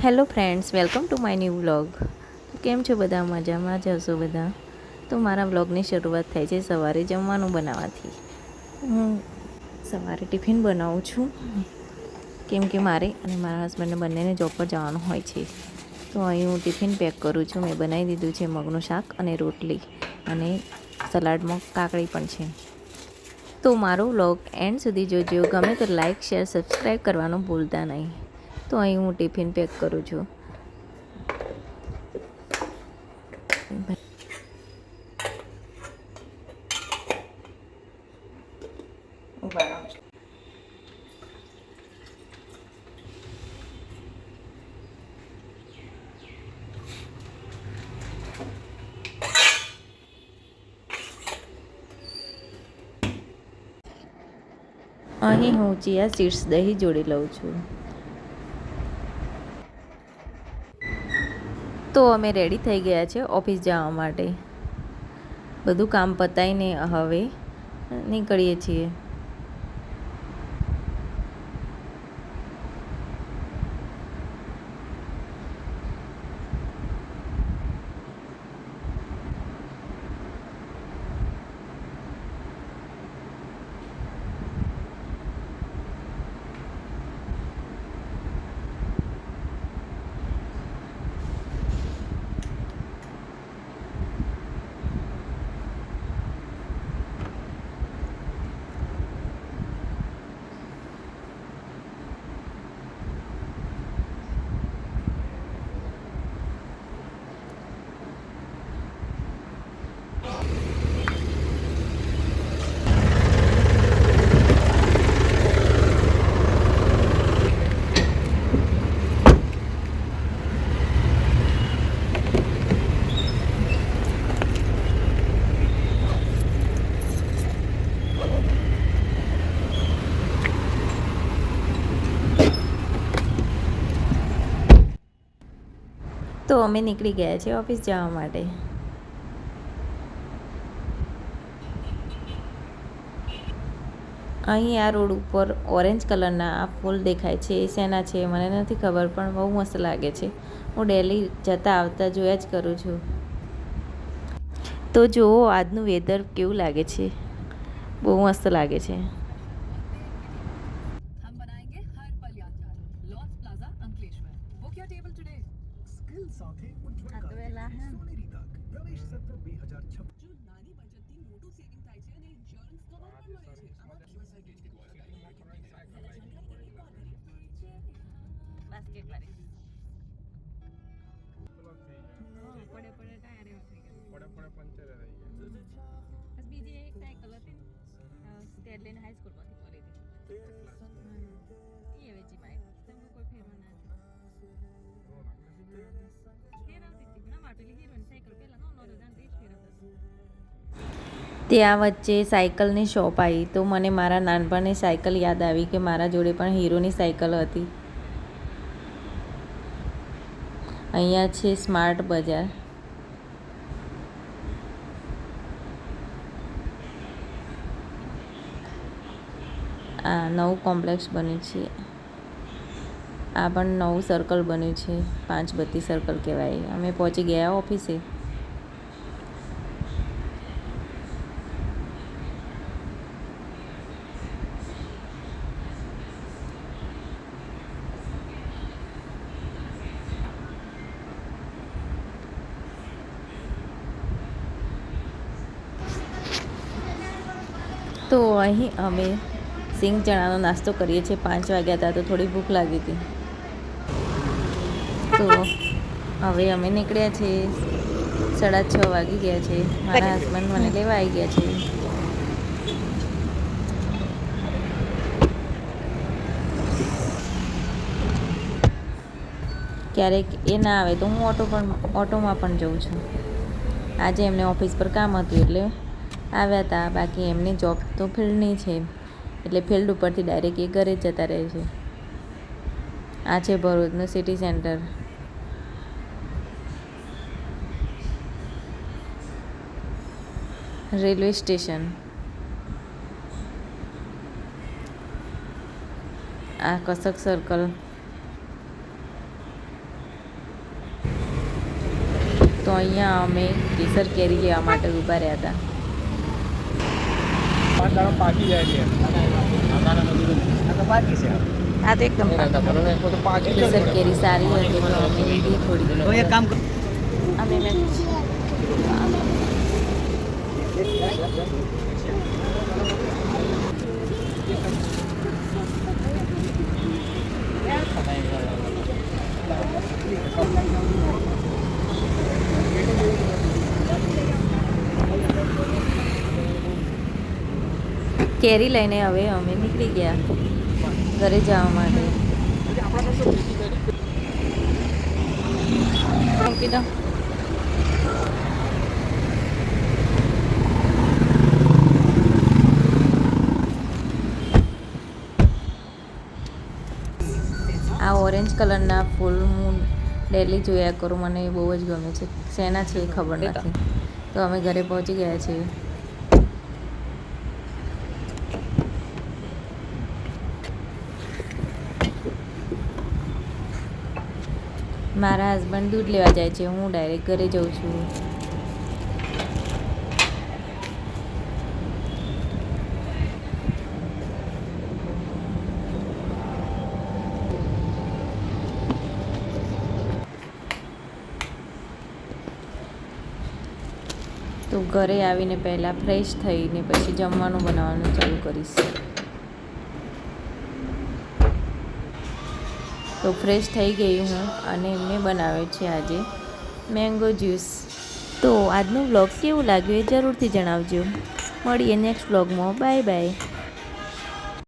Hello friends, welcome to my new vlog. કેમ છો બધા? મજામાં જ હશો બધા. તો મારા વ્લોગની શરૂઆત થાય છે સવારે જમવાનું બનાવવાથી. હું સવારે ટિફિન બનાવું છું કેમ કે મારે અને મારા હસબન્ડને બંનેને જોબ પર જવાનું હોય છે. તો અહીં હું ટિફિન પેક કરું છું. મેં બનાવી દીધું છે મગનું શાક અને રોટલી, અને સલાડમાં કાકડી પણ છે. તો મારો વ્લોગ એન્ડ સુધી જોજો. ગમે તો લાઇક, શેર, સબસ્ક્રાઈબ કરવાનું ભૂલતા નહીં. તો અહીં હું ટિફિન પેક કરું છું. અહીં હું ચિયા સીડ્સ દહીં જોડી લઉં છું. તો અમે રેડી થઈ ગયા છે ઓફિસ જવા માટે. બધું કામ પતાવીને હવે નીકળીએ છીએ. તો અમે નીકળી ગયા છે ઓફિસ જવા માટે. અહીં આ રોડ ઉપર ઓરેન્જ કલરના આ ફૂલ દેખાય છે. એ શેના છે મને નથી ખબર, પણ બહુ મસ્ત લાગે છે. હું ડેલી જતા આવતા જોયા જ કરું છું. તો જુઓ આજનું વેધર કેવું લાગે છે. બહુ મસ્ત લાગે છે. બીજી એક સાયકલ હતી ને, સ્ટેટ લઈને હાઈસ્કૂલમાંથી મળી હતી. એ વેચી મારી તમને કોઈ ફેરવા ના ફેરવતી હતી. ના મારે પેલી હીરોની સાયકલ પહેલા નો જાણ તો એ જ ફેરવતા. ત્યાં વચ્ચે સાયકલની શોપ આવી તો મને મારા નાનપણની સાયકલ યાદ આવી કે મારા જોડે પણ હીરોની સાયકલ હતી. અહીંયા છે સ્માર્ટ બજાર. આ નવું કોમ્પ્લેક્સ બન્યું છે. આ પણ નવું સર્કલ બન્યું છે. 5 બત્તી સર્કલ કહેવાય. અમે પહોંચી ગયા ઓફિસે. તો અહીં અમે સિંગ ચણાનો નાસ્તો કરીએ છીએ. 5 વાગ્યા હતા તો થોડી ભૂખ લાગી હતી. તો હવે અમે નીકળ્યા છીએ. 6:30 વાગી ગયા છે. મારા હસબન્ડ મને લેવા આવી ગયા છે. ક્યારેક એ ના આવે તો હું ઓટોમાં પણ જઉં છું. આજે એમને ઓફિસ પર કામ હતું એટલે આવ્યા હતા. બાકી એમની જોબ તો ફિલ્ડની છે એટલે ફિલ્ડ ઉપરથી ડાયરેક્ટ એ ઘરે જ જતા રહે છે. આ છે ભરૂચનું સિટી સેન્ટર. Railway station. આ કસક સર્કલ. અહીંયા અમે કેસર કેરી લેવા માટે ઊભા રહ્યા હતા. આ તો એકદમ કેસર કેરી સારી હતી તો અમે લીધી થોડી. અમે કેરી લઈને હવે અમે નીકળી ગયા ઘરે જવા માટે. મૂકી દો. આ ઓરેન્જ કલરના ફૂલ હું ડેલી જોયા કરું, મને બહુ જ ગમે છે. શેના છે એ ખબર નથી. તો અમે ઘરે પહોંચી ગયા છીએ. મારા હસબન્ડ દૂધ લેવા જાય છે, હું ડાયરેક્ટ ઘરે જઉં છું. તો ઘરે આવીને પહેલાં ફ્રેશ થઈને પછી જમવાનું બનાવવાનું ચાલુ કરીશ. તો ફ્રેશ થઈ ગઈ હું અને મેં બનાવ્યો છે આજે મેંગો જ્યુસ. તો આજનો વ્લોગ કેવું લાગ્યું એ જરૂરથી જણાવજો. મળીએ નેક્સ્ટ વ્લોગમાં. Bye bye.